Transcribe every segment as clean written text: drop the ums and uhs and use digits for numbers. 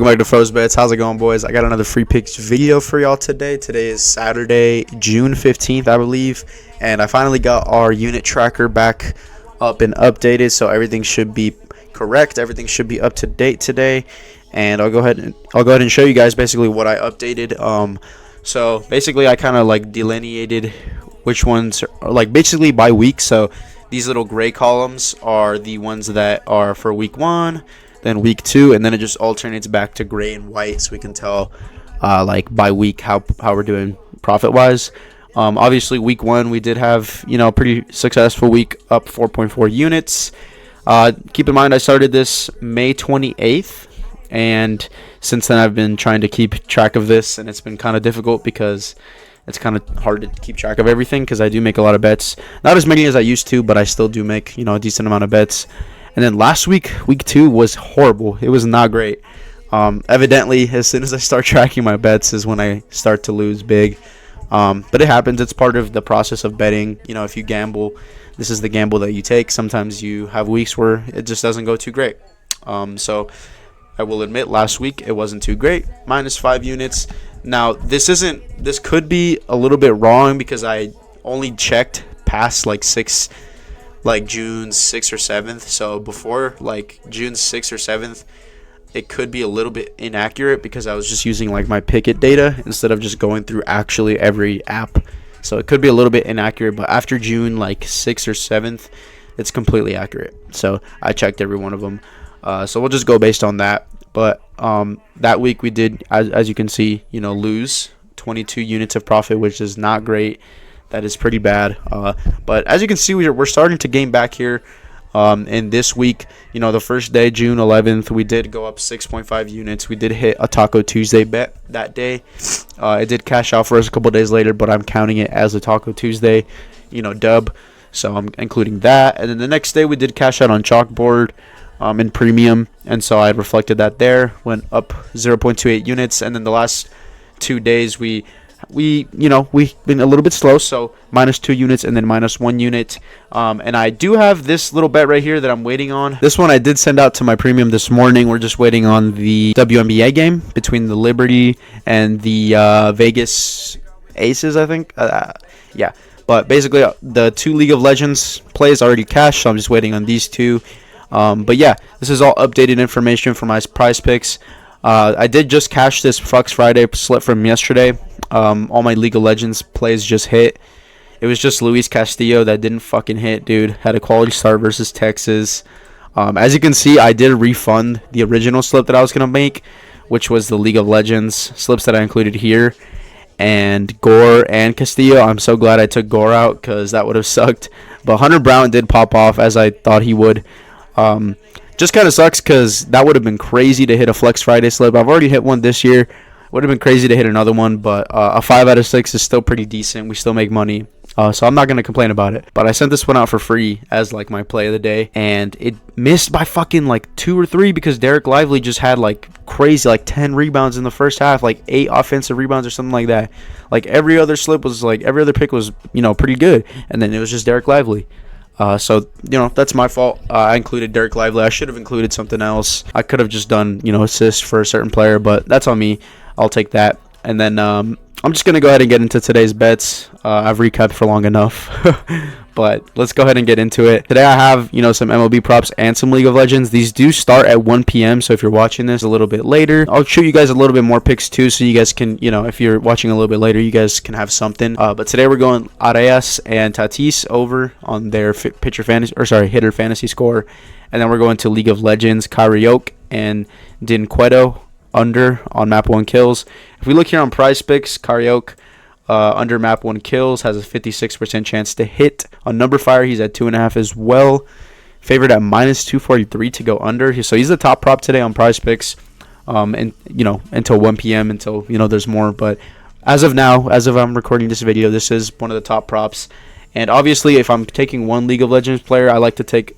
back to Frozebets. How's it going, boys? I got another free picks video for y'all today. Today is Saturday, June 15th, I believe, and I finally got our unit tracker back up and updated, so everything should be correct. Everything should be up to date today, and I'll go ahead and show you guys basically what I updated. So basically, I kind of like delineated which ones are like basically by week. So these little gray columns are the ones that are for week 1. Then week 2, and then it just alternates back to gray and white, so we can tell like by week how we're doing profit wise. Obviously week 1 we did have a pretty successful week, up 4.4 units. Keep in mind I started this May 28th, and since then I've been trying to keep track of this, and it's been kind of difficult because it's kind of hard to keep track of everything because I do make a lot of bets, not as many as I used to, but I still do make a decent amount of bets. And then last week 2 was horrible. It was not great. Evidently, as soon as I start tracking my bets is when I start to lose big. But it happens. It's part of the process of betting. If you gamble, this is the gamble that you take. Sometimes you have weeks where it just doesn't go too great. So I will admit last week it wasn't too great. -5 units. Now, this could be a little bit wrong because I only checked past like June 6th or 7th. So before like June 6th or 7th, it could be a little bit inaccurate because I was just using like my Pickett data instead of just going through actually every app. So it could be a little bit inaccurate, but after June like 6th or 7th, it's completely accurate. So I checked every one of them. So we'll just go based on that. But that week we did, as you can see, lose 22 units of profit, which is not great. That is pretty bad. But as you can see, we're starting to gain back here. And this week, the first day, June 11th, we did go up 6.5 units. We did hit a Taco Tuesday bet that day. It did cash out for us a couple days later, but I'm counting it as a Taco Tuesday, dub. So I'm including that. And then the next day, we did cash out on Chalkboard in premium. And so I reflected that there. Went up 0.28 units. And then the last 2 days, we've been a little bit slow, so -2 units and then -1 unit. And I do have this little bet right here that I'm waiting on. This one I did send out to my premium this morning. We're just waiting on the WNBA game between the Liberty and the Vegas Aces, I think. Yeah, but basically the 2 League of Legends plays already cashed, so I'm just waiting on these 2. But yeah, this is all updated information for my Prizepicks. I did just cash this Flux Friday slip from yesterday. All my League of Legends plays just hit. It was just Luis Castillo that didn't fucking hit, dude. Had a quality start versus Texas. As you can see, I did refund the original slip that I was going to make, which was the League of Legends slips that I included here. And Gore and Castillo, I'm so glad I took Gore out because that would have sucked. But Hunter Brown did pop off as I thought he would. Just kind of sucks because that would have been crazy to hit a Flex Friday slip. I've already hit one this year. Would have been crazy to hit another one, but a 5 out of 6 is still pretty decent. We still make money, so I'm not going to complain about it. But I sent this one out for free as like my play of the day, and it missed by fucking like 2 or 3 because Derek Lively just had like crazy like 10 rebounds in the first half, like 8 offensive rebounds or something like that. Like every other slip was like every other pick was pretty good, and then it was just Derek Lively. So that's my fault. I included Derek Lively. I should have included something else. I could have just done assists for a certain player, but that's on me. I'll take that. And then I'm just going to go ahead and get into today's bets. I've recapped for long enough. But let's go ahead and get into it. Today I have, some MLB props and some League of Legends. These do start at 1 p.m. So if you're watching this a little bit later, I'll show you guys a little bit more picks too. So you guys can, if you're watching a little bit later, you guys can have something. But today we're going Arias and Tatis over on their hitter fantasy score. And then we're going to League of Legends, Carioca and Din Cueto under on map 1 kills. If we look here on Prizepicks, Carioca under map 1 kills has a 56% chance to hit. On number fire, he's at 2.5 as well. Favored at -243 to go under. So he's the top prop today on Prizepicks. And until 1 p.m. until there's more. But as of now, as of I'm recording this video, this is one of the top props. And obviously, if I'm taking one League of Legends player, I like to take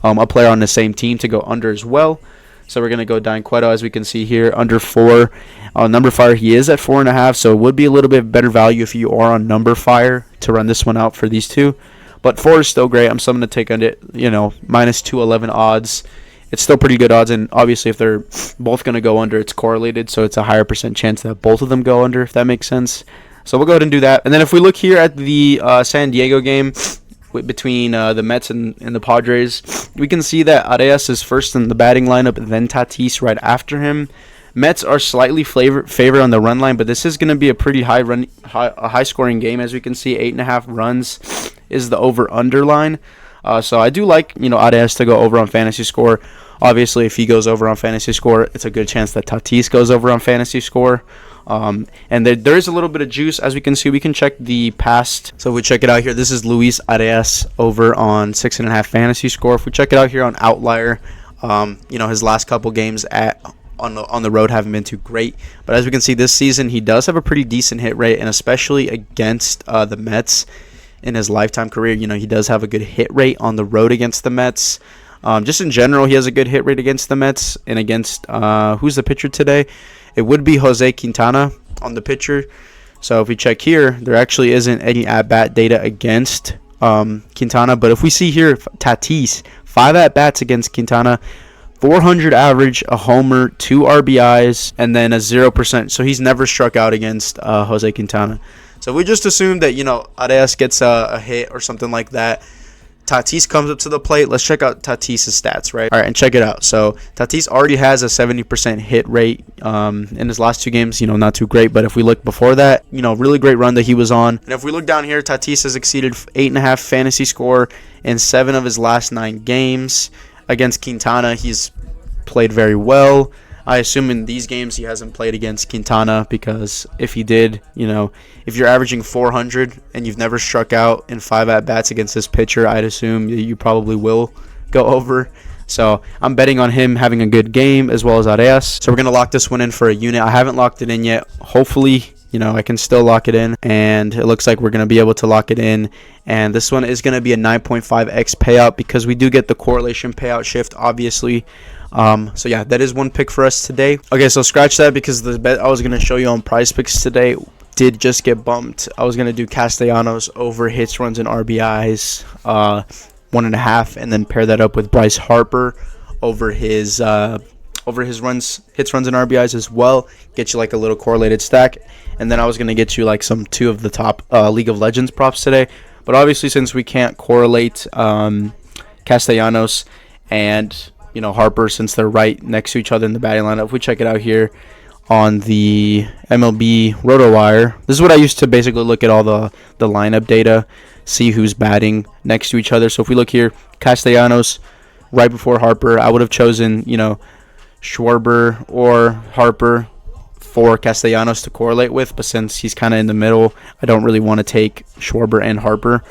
a player on the same team to go under as well. So we're going to go Din Cueto, as we can see here, under 4. On number fire, he is at 4.5, so it would be a little bit better value if you are on number fire to run this one out for these 2. But 4 is still great. I'm still going to take on it, -211 odds it's still pretty good odds. And obviously, if they're both going to go under, it's correlated, so it's a higher percent chance that both of them go under, if that makes sense. So we'll go ahead and do that. And then if we look here at the San Diego game between the Mets and the Padres, we can see that Arias is first in the batting lineup, then Tatis right after him. Mets are slightly favored on the run line, but this is going to be a pretty high scoring game. As we can see, 8.5 runs is the over-under line. So I do like, Arias to go over on fantasy score. Obviously, if he goes over on fantasy score, it's a good chance that Tatis goes over on fantasy score. And there is a little bit of juice. As we can see, we can check the past. So if we check it out here, this is Luis Arias over on 6.5 fantasy score. If we check it out here on Outlier, his last couple games on the road haven't been too great, but as we can see this season, he does have a pretty decent hit rate, and especially against the Mets in his lifetime career, he does have a good hit rate on the road against the Mets. Just in general, he has a good hit rate against the Mets and against who's the pitcher today? It would be Jose Quintana on the pitcher. So if we check here, there actually isn't any at-bat data against Quintana, but if we see here, Tatis, 5 at-bats against Quintana, 400 average, a homer, 2 RBIs, and then a 0%. So he's never struck out against Jose Quintana. So we just assume that, Arias gets a hit or something like that. Tatis comes up to the plate. Let's check out Tatis' stats, right? All right, and check it out. So Tatis already has a 70% hit rate in his last 2 games. Not too great, but if we look before that, really great run that he was on. And if we look down here, Tatis has exceeded 8.5 fantasy score in 7 of his last 9 games. Against Quintana, he's played very well. I assume in these games he hasn't played against Quintana, because if he did, if you're averaging 400 and you've never struck out in 5 at-bats against this pitcher, I'd assume you probably will go over. So I'm betting on him having a good game as well as Arias. So we're going to lock this one in for a unit. I haven't locked it in yet. Hopefully, I can still lock it in, and it looks like we're going to be able to lock it in. And this one is going to be a 9.5x payout, because we do get the correlation payout shift, obviously. So yeah, that is one pick for us today. Okay, so scratch that, because the bet I was going to show you on Prizepicks today did just get bumped. I was going to do Castellanos over hits, runs, and RBIs, 1.5, and then pair that up with Bryce Harper over his runs, hits, runs, and RBIs as well. Get you like a little correlated stack. And then I was going to get you like some 2 of the top League of Legends props today. But obviously, since we can't correlate Castellanos and Harper, since they're right next to each other in the batting lineup, if we check it out here on the MLB RotoWire, this is what I used to basically look at all the lineup data, see who's batting next to each other. So if we look here, Castellanos right before Harper, I would have chosen, Schwarber or Harper for Castellanos to correlate with, but since he's kind of in the middle, I don't really want to take Schwarber and Harper.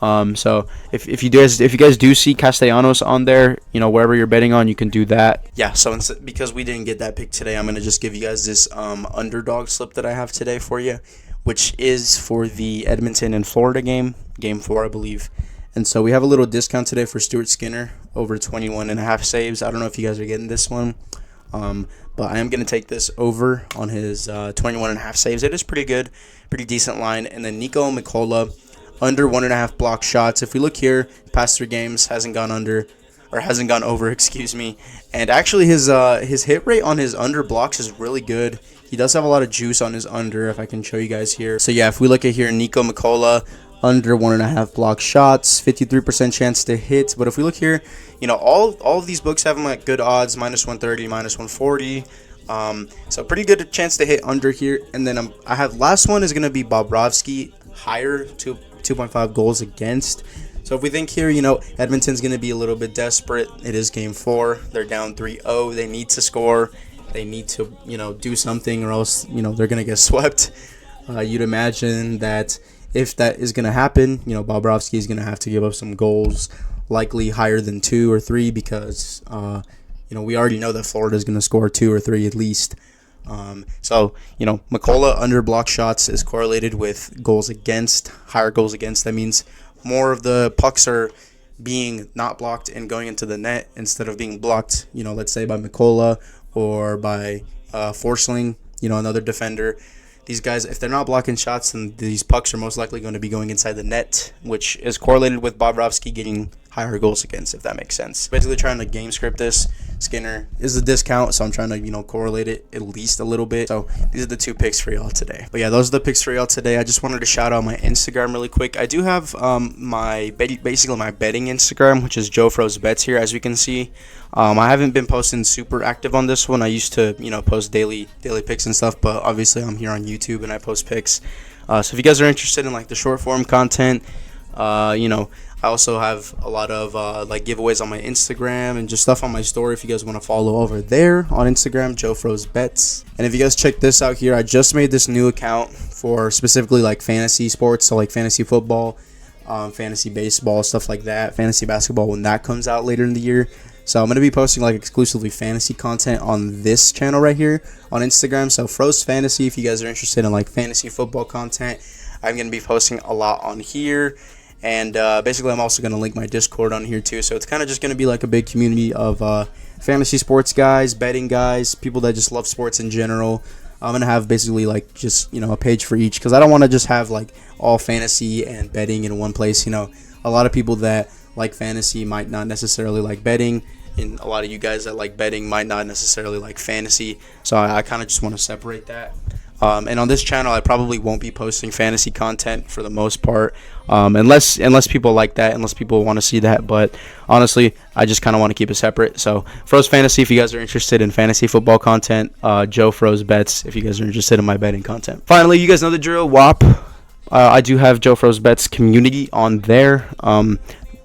So if you guys do see Castellanos on there, wherever you're betting on, you can do that. Yeah, so because we didn't get that pick today, I'm going to just give you guys this underdog slip that I have today for you, which is for the Edmonton and Florida game 4, I believe. And so we have a little discount today for Stuart Skinner over 21.5 saves. I don't know if you guys are getting this one, but I am going to take this over on his 21.5 saves. It is pretty good, pretty decent line. And then Nico Mikola under 1.5 block shots. If we look here, past 3 games hasn't gone over, excuse me. And actually his hit rate on his under blocks is really good. He does have a lot of juice on his under, if I can show you guys here. So yeah, if we look at here, Nico Mikola under 1.5 block shots, 53% chance to hit. But if we look here, all of these books have them at good odds, -130, -140. So pretty good chance to hit under here. And then I have last one is going to be Bobrovsky, higher to 2.5 goals against. So if we think here, Edmonton's going to be a little bit desperate. It is game 4. They're down 3-0. They need to score. They need to, do something, or else, they're going to get swept. You'd imagine that if that is going to happen, Bobrovsky is going to have to give up some goals, likely higher than 2 or 3, because, we already know that Florida is going to score 2 or 3 at least. So, Mikola under block shots is correlated with goals against, higher goals against. That means more of the pucks are being not blocked and going into the net instead of being blocked, let's say by Mikola or by Forsling, another defender. These guys, if they're not blocking shots, then these pucks are most likely going to be going inside the net, which is correlated with Bobrovsky getting higher goals against, if that makes sense. Basically trying to game script this. Skinner is a discount, so I'm trying to, correlate it at least a little bit. So these are the 2 picks for y'all today. But yeah, those are the picks for y'all today. I just wanted to shout out my Instagram really quick. I do have basically my betting Instagram, which is JOEFROZE here, as you can see. I haven't been posting super active on this one. I used to, post daily picks and stuff, but obviously I'm here on YouTube and I post picks. So if you guys are interested in like the short form content, I also have a lot of like giveaways on my Instagram and just stuff on my story if you guys want to follow over there on Instagram, Frozebets. And if you guys check this out here, I just made this new account for specifically like fantasy sports, so like fantasy football, fantasy baseball, stuff like that, fantasy basketball when that comes out later in the year. So I'm going to be posting like exclusively fantasy content on this channel right here on Instagram. So Froze Fantasy, if you guys are interested in like fantasy football content, I'm going to be posting a lot on here. And basically I'm also going to link my Discord on here too. So it's kind of just going to be like a big community of fantasy sports guys, betting guys, people that just love sports in general. I'm going to have basically like just, a page for each, because I don't want to just have like all fantasy and betting in one place. A lot of people that like fantasy might not necessarily like betting, and a lot of you guys that like betting might not necessarily like fantasy. So I kind of just want to separate that. And on this channel, I probably won't be posting fantasy content for the most part, unless people like that, unless people want to see that. But honestly, I just kind of want to keep it separate. So Froze Fantasy, if you guys are interested in fantasy football content, Joe Froze Bets, if you guys are interested in my betting content. Finally, you guys know the drill. WAP. I do have Joe Froze Bets community on there.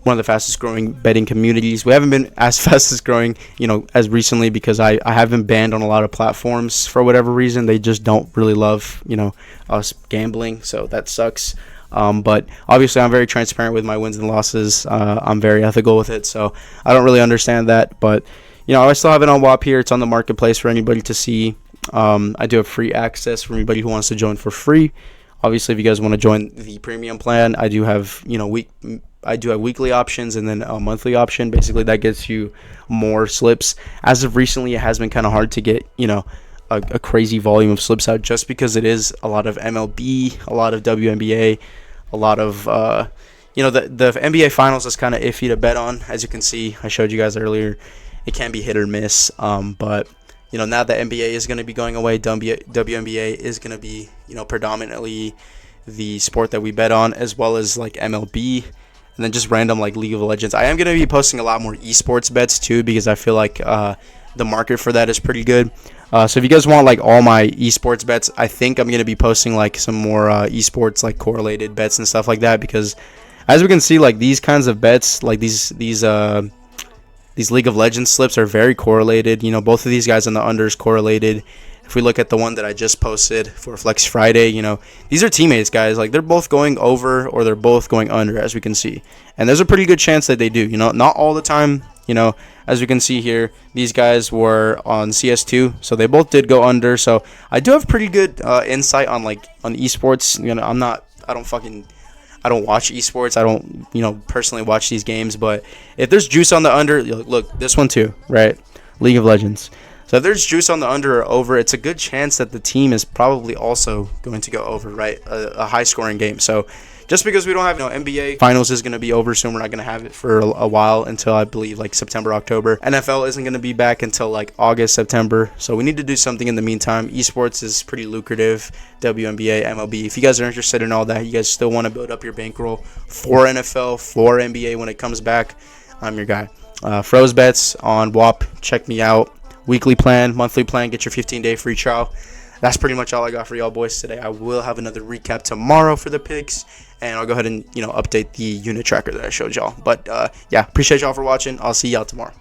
One of the fastest growing betting communities. We haven't been as fastest growing, as recently, because I have been banned on a lot of platforms for whatever reason. They just don't really love, us gambling, so that sucks. But obviously I'm very transparent with my wins and losses. I'm very ethical with it, so I don't really understand that. But, I still have it on WAP here. It's on the marketplace for anybody to see. I do have free access for anybody who wants to join for free. Obviously, if you guys want to join the premium plan, I do have, I do have weekly options and then a monthly option. Basically, that gets you more slips. As of recently, it has been kind of hard to get, a crazy volume of slips out, just because it is a lot of MLB, a lot of WNBA, a lot of, the NBA Finals is kind of iffy to bet on. As you can see, I showed you guys earlier, it can be hit or miss. But, now that NBA is going to be going away, WNBA is going to be, predominantly the sport that we bet on, as well as like MLB. And then just random like League of Legends. I am going to be posting a lot more esports bets too, because I feel like the market for that is pretty good. So if you guys want like all my esports bets, I think I'm going to be posting like some more esports like correlated bets and stuff like that, because as we can see, like these kinds of bets, like these League of Legends slips are very correlated. Both of these guys on the unders correlated. If we look at the one that I just posted for Flex Friday, these are teammates, guys. Like, they're both going over or they're both going under, as we can see. And there's a pretty good chance that they do, not all the time. As we can see here, these guys were on CS2, so they both did go under. So I do have pretty good insight on esports. I don't watch esports. I don't, personally watch these games. But if there's juice on the under, look, this one too, right? League of Legends. So if there's juice on the under or over, it's a good chance that the team is probably also going to go over, right? A high-scoring game. So just because we don't have NBA Finals is going to be over soon, we're not going to have it for a while, until I believe like September, October. NFL isn't going to be back until like August, September. So we need to do something in the meantime. Esports is pretty lucrative. WNBA, MLB. If you guys are interested in all that, you guys still want to build up your bankroll for NFL, for NBA when it comes back, I'm your guy. Frozebets on WAP. Check me out. Weekly plan, monthly plan, get your 15-day free trial. That's pretty much all I got for y'all boys today. I will have another recap tomorrow for the picks, and I'll go ahead and update the unit tracker that I showed y'all. But yeah, appreciate y'all for watching. I'll see y'all tomorrow.